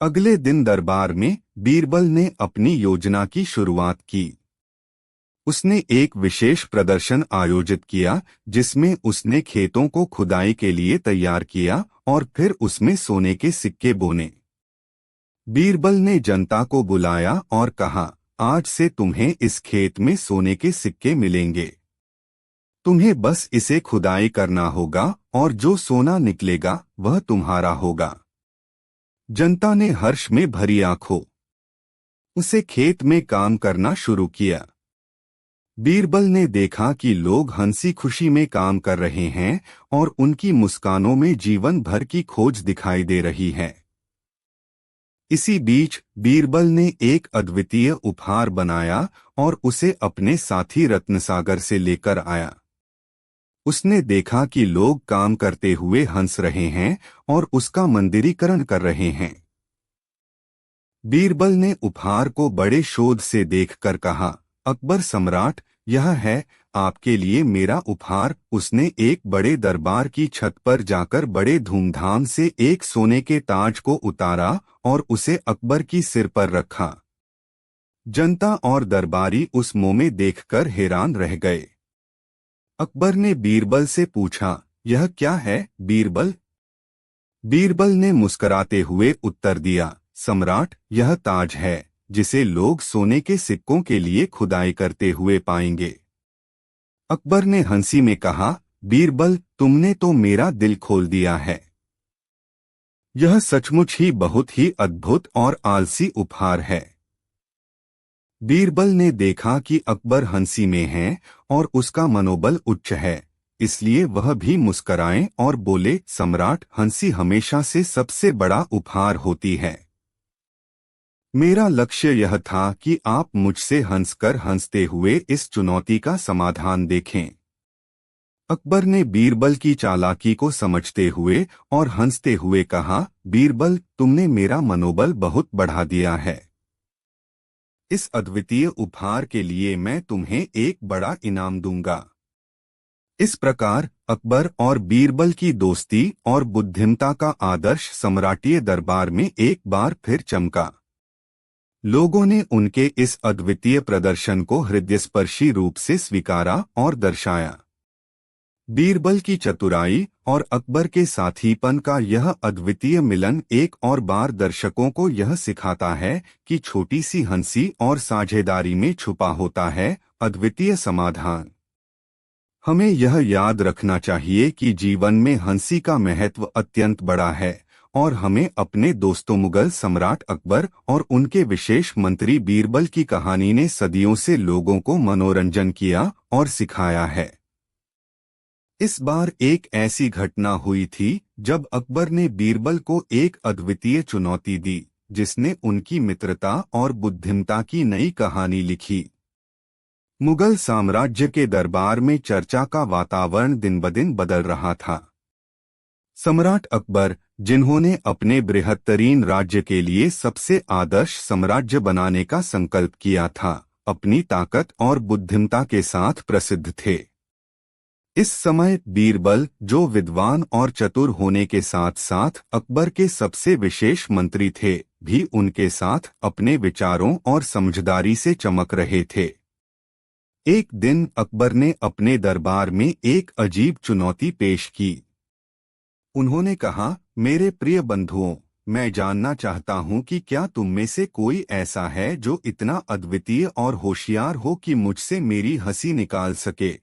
अगले दिन दरबार में बीरबल ने अपनी योजना की शुरुआत की। उसने एक विशेष प्रदर्शन आयोजित किया जिसमें उसने खेतों को खुदाई के लिए तैयार किया और फिर उसमें सोने के सिक्के बोने। बीरबल ने जनता को बुलाया और कहा, आज से तुम्हें इस खेत में सोने के सिक्के मिलेंगे। तुम्हें बस इसे खुदाई करना होगा और जो सोना निकलेगा वह तुम्हारा होगा। जनता ने हर्ष में भरी आंखों उसे खेत में काम करना शुरू किया। बीरबल ने देखा कि लोग हंसी खुशी में काम कर रहे हैं और उनकी मुस्कानों में जीवन भर की खोज दिखाई दे रही है। इसी बीच बीरबल ने एक अद्वितीय उपहार बनाया और उसे अपने साथी रत्नसागर से लेकर आया। उसने देखा कि लोग काम करते हुए हंस रहे हैं और उसका मंदिरीकरण कर रहे हैं। बीरबल ने उपहार को बड़े शोध से देखकर कहा, अकबर सम्राट, यह है आपके लिए मेरा उपहार। उसने एक बड़े दरबार की छत पर जाकर बड़े धूमधाम से एक सोने के ताज को उतारा और उसे अकबर की सिर पर रखा। जनता और दरबारी उस मोह में देखकर हैरान रह गए। अकबर ने बीरबल से पूछा, यह क्या है बीरबल? बीरबल ने मुस्कराते हुए उत्तर दिया, सम्राट, यह ताज है जिसे लोग सोने के सिक्कों के लिए खुदाई करते हुए पाएंगे। अकबर ने हंसी में कहा, बीरबल, तुमने तो मेरा दिल खोल दिया है। यह सचमुच ही बहुत ही अद्भुत और आलसी उपहार है। बीरबल ने देखा कि अकबर हंसी में है और उसका मनोबल उच्च है, इसलिए वह भी मुस्कराए और बोले, सम्राट, हंसी हमेशा से सबसे बड़ा उपहार होती है। मेरा लक्ष्य यह था कि आप मुझसे हंसकर हंसते हुए इस चुनौती का समाधान देखें। अकबर ने बीरबल की चालाकी को समझते हुए और हंसते हुए कहा, बीरबल, तुमने मेरा मनोबल बहुत बढ़ा दिया है। इस अद्वितीय उपहार के लिए मैं तुम्हें एक बड़ा इनाम दूंगा। इस प्रकार अकबर और बीरबल की दोस्ती और बुद्धिमत्ता का आदर्श सम्राटीय दरबार में एक बार फिर चमका। लोगों ने उनके इस अद्वितीय प्रदर्शन को हृदयस्पर्शी रूप से स्वीकारा और दर्शाया। बीरबल की चतुराई और अकबर के साथीपन का यह अद्वितीय मिलन एक और बार दर्शकों को यह सिखाता है कि छोटी सी हंसी और साझेदारी में छुपा होता है अद्वितीय समाधान। हमें यह याद रखना चाहिए कि जीवन में हंसी का महत्व अत्यंत बड़ा है और हमें अपने दोस्तों मुगल सम्राट अकबर और उनके विशेष मंत्री बीरबल की कहानी ने सदियों से लोगों को मनोरंजन किया और सिखाया है। इस बार एक ऐसी घटना हुई थी जब अकबर ने बीरबल को एक अद्वितीय चुनौती दी, जिसने उनकी मित्रता और बुद्धिमत्ता की नई कहानी लिखी। मुगल साम्राज्य के दरबार में चर्चा का वातावरण दिन ब दिन बदल रहा था। सम्राट अकबर, जिन्होंने अपने बृहत्तरीन राज्य के लिए सबसे आदर्श साम्राज्य बनाने का संकल्प किया था, अपनी ताकत और बुद्धिमत्ता के साथ प्रसिद्ध थे। इस समय बीरबल, जो विद्वान और चतुर होने के साथ साथ अकबर के सबसे विशेष मंत्री थे, भी उनके साथ अपने विचारों और समझदारी से चमक रहे थे। एक दिन अकबर ने अपने दरबार में एक अजीब चुनौती पेश की। उन्होंने कहा, मेरे प्रिय बंधुओं, मैं जानना चाहता हूं कि क्या तुम में से कोई ऐसा है जो इतना अद्वितीय और होशियार हो कि मुझसे मेरी हंसी निकाल सके।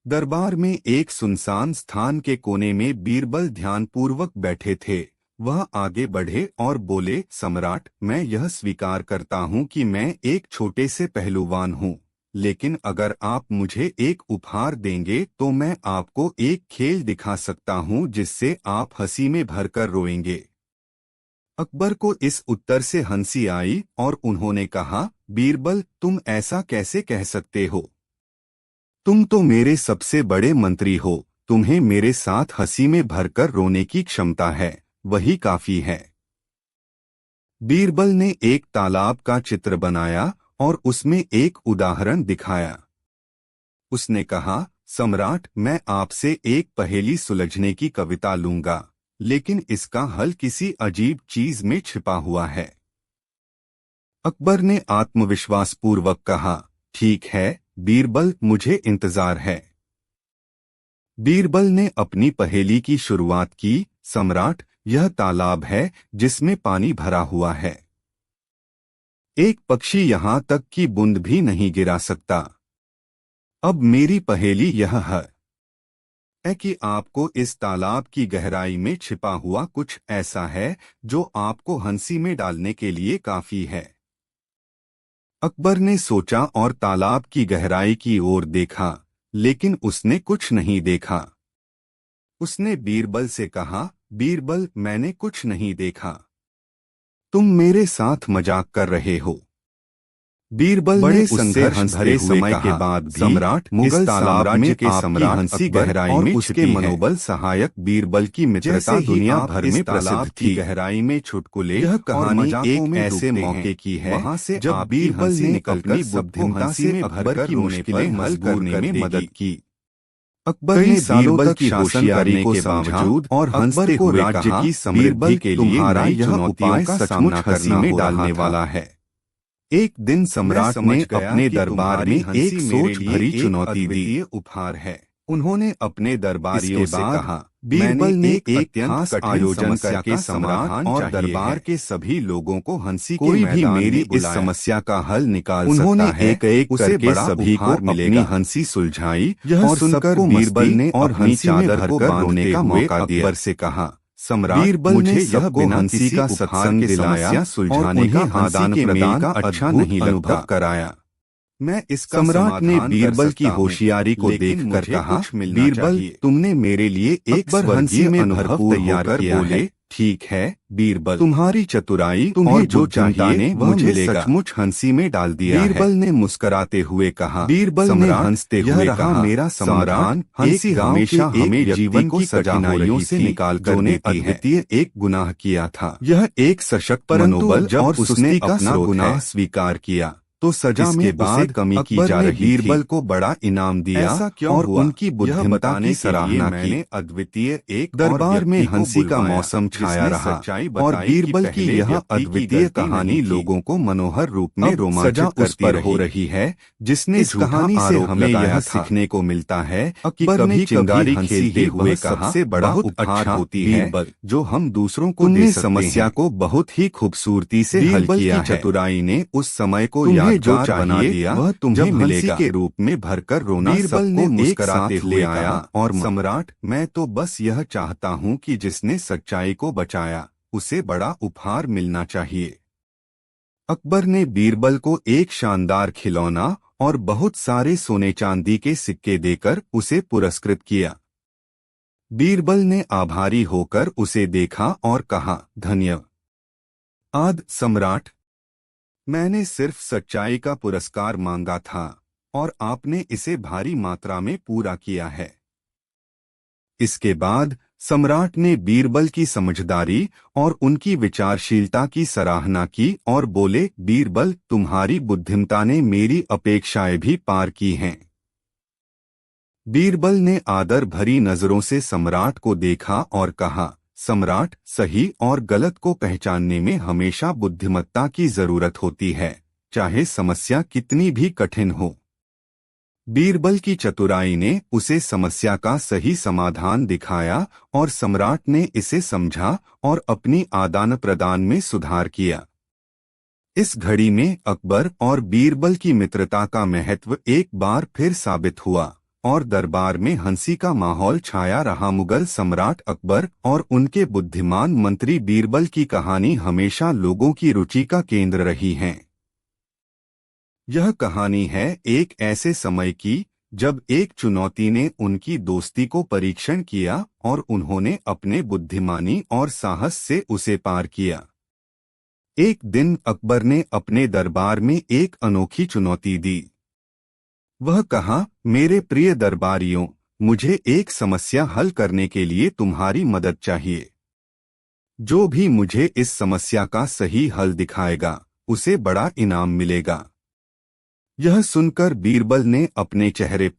दरबार में एक सुनसान स्थान के कोने में बीरबल ध्यानपूर्वक बैठे थे। वह आगे बढ़े और बोले, सम्राट, मैं यह स्वीकार करता हूं कि मैं एक छोटे से पहलुवान हूं, लेकिन अगर आप मुझे एक उपहार देंगे तो मैं आपको एक खेल दिखा सकता हूं जिससे आप हंसी में भरकर रोएंगे। अकबर को इस उत्तर से हंसी आई और उन्होंने कहा, बीरबल, तुम ऐसा कैसे कह सकते हो? तुम तो मेरे सबसे बड़े मंत्री हो, तुम्हें मेरे साथ हंसी में भरकर रोने की क्षमता है, वही काफी है। बीरबल ने एक तालाब का चित्र बनाया और उसमें एक उदाहरण दिखाया। उसने कहा, सम्राट, मैं आपसे एक पहेली सुलझने की कविता लूंगा, लेकिन इसका हल किसी अजीब चीज में छिपा हुआ है। अकबर ने आत्मविश्वासपूर्वक कहा, ठीक है बीरबल, मुझे इंतजार है। बीरबल ने अपनी पहेली की शुरुआत की, सम्राट, यह तालाब है जिसमें पानी भरा हुआ है। एक पक्षी यहां तक कि बूंद भी नहीं गिरा सकता। अब मेरी पहेली यह है कि आपको इस तालाब की गहराई में छिपा हुआ कुछ ऐसा है जो आपको हंसी में डालने के लिए काफी है। अकबर ने सोचा और तालाब की गहराई की ओर देखा, लेकिन उसने कुछ नहीं देखा। उसने बीरबल से कहा, बीरबल, मैंने कुछ नहीं देखा, तुम मेरे साथ मजाक कर रहे हो। बीरबल बड़े संघर्ष भरे समय के बाद भी सम्राट मुगल साम्राज्य के सम्राट हंसी गहराई में उसके मनोबल सहायक बीरबल की मित्रता दुनिया भर में प्रसिद्ध थी। गहराई में चुटकुले, यह कहानी एक ऐसे मौके की है वहां से जब बीरबल ने निकलकर बुद्धिमत्ता से अकबर की मुश्किलें हल करने में मदद की। अकबर ने बीरबल की होशियारी के बावजूद और हंसते हुए राज्य की समृद्धि के लिए नई चुनौतियों का सामना करने डालने वाला है। एक दिन सम्राट ने अपने दरबार में एक सोच भरी चुनौती दी। उपहार है। उन्होंने अपने दरबारियों से कहा, बीरबल ने एक खास आयोजन करके सम्राट और दरबार के सभी लोगों को हंसी के मैदान में बुलाया। कोई भी मेरी इस समस्या का हल निकाल सकता है। एक करके सभी को अपनी हंसी सुलझाई। यह सुनकर बीरबल ने और हंसी चादर को रोने का मौका दिया। अकबर से कहा, सम्राट, बीरबल मुझे यह बिना हंसी का सत्संग दिलाया सुलझाने का आदान प्रदान का अच्छा नहीं लगता कराया। मैं इसका सम्राट ने बीरबल की होशियारी को देखकर कहा, बीरबल, तुमने मेरे लिए एक हंसी में अनुभव तैयार किया है। ठीक है बीरबल, तुम्हारी चतुराई और जो चाहिए वह मुझे सचमुच हंसी में डाल दिया। बीरबल ने मुस्कुराते हुए कहा, बीरबल ने हंसते हुए कहा, मेरा समाधान, हंसी हमेशा हमें जीवन की कठिनाइयों से निकाल कर देती है। एक गुनाह किया था, यह एक सशक्त मनोबल, जब उसने अपना गुनाह स्वीकार किया तो सजा में बाद कमी की जा रही थी। बीरबल को बड़ा इनाम दिया। ऐसा क्यों और हुआ? उनकी बुद्धिमत्ता की सराहना की। अद्वितीय एक दरबार में हंसी का मौसम छाया रहा और बीरबल की यह अद्वितीय कहानी लोगों को मनोहर रूप में रोमांचित करती हो रही है, जिसने इस कहानी से हमें यह सीखने को मिलता है कि कभी चिंगारी खेलते हुए सबसे बड़ा उपहार होती है जो हम दूसरों को दे सकते हैं। समस्या को बहुत ही खूबसूरती से हल किया। चतुराई ने उस समय को जो चाहिए वह तुम्हें मिलेगा के रूप में भरकर रोना। बीरबल ने मुस्कुराते हुए आया और सम्राट, मैं तो बस यह चाहता हूं कि जिसने सच्चाई को बचाया उसे बड़ा उपहार मिलना चाहिए। अकबर ने बीरबल को एक शानदार खिलौना और बहुत सारे सोने चांदी के सिक्के देकर उसे पुरस्कृत किया। बीरबल ने आभारी होकर उसे देखा और कहा, धन्यवाद सम्राट, मैंने सिर्फ सच्चाई का पुरस्कार मांगा था और आपने इसे भारी मात्रा में पूरा किया है। इसके बाद सम्राट ने बीरबल की समझदारी और उनकी विचारशीलता की सराहना की और बोले, बीरबल, तुम्हारी बुद्धिमत्ता ने मेरी अपेक्षाएं भी पार की हैं। बीरबल ने आदर भरी नजरों से सम्राट को देखा और कहा, सम्राट, सही और गलत को पहचानने में हमेशा बुद्धिमत्ता की जरूरत होती है, चाहे समस्या कितनी भी कठिन हो। बीरबल की चतुराई ने उसे समस्या का सही समाधान दिखाया और सम्राट ने इसे समझा और अपनी आदान प्रदान में सुधार किया। इस घड़ी में अकबर और बीरबल की मित्रता का महत्व एक बार फिर साबित हुआ और दरबार में हंसी का माहौल छाया रहा। मुगल सम्राट अकबर और उनके बुद्धिमान मंत्री बीरबल की कहानी हमेशा लोगों की रुचि का केंद्र रही है। यह कहानी है एक ऐसे समय की जब एक चुनौती ने उनकी दोस्ती को परीक्षण किया और उन्होंने अपने बुद्धिमानी और साहस से उसे पार किया। एक दिन अकबर ने अपने दरबार में एक अनोखी चुनौती दी। वह कहा, मेरे प्रिय दरबारियों, मुझे एक समस्या हल करने के लिए तुम्हारी मदद चाहिए। जो भी मुझे इस समस्या का सही हल दिखाएगा उसे बड़ा इनाम मिलेगा। यह सुनकर बीरबल ने अपने चेहरे पर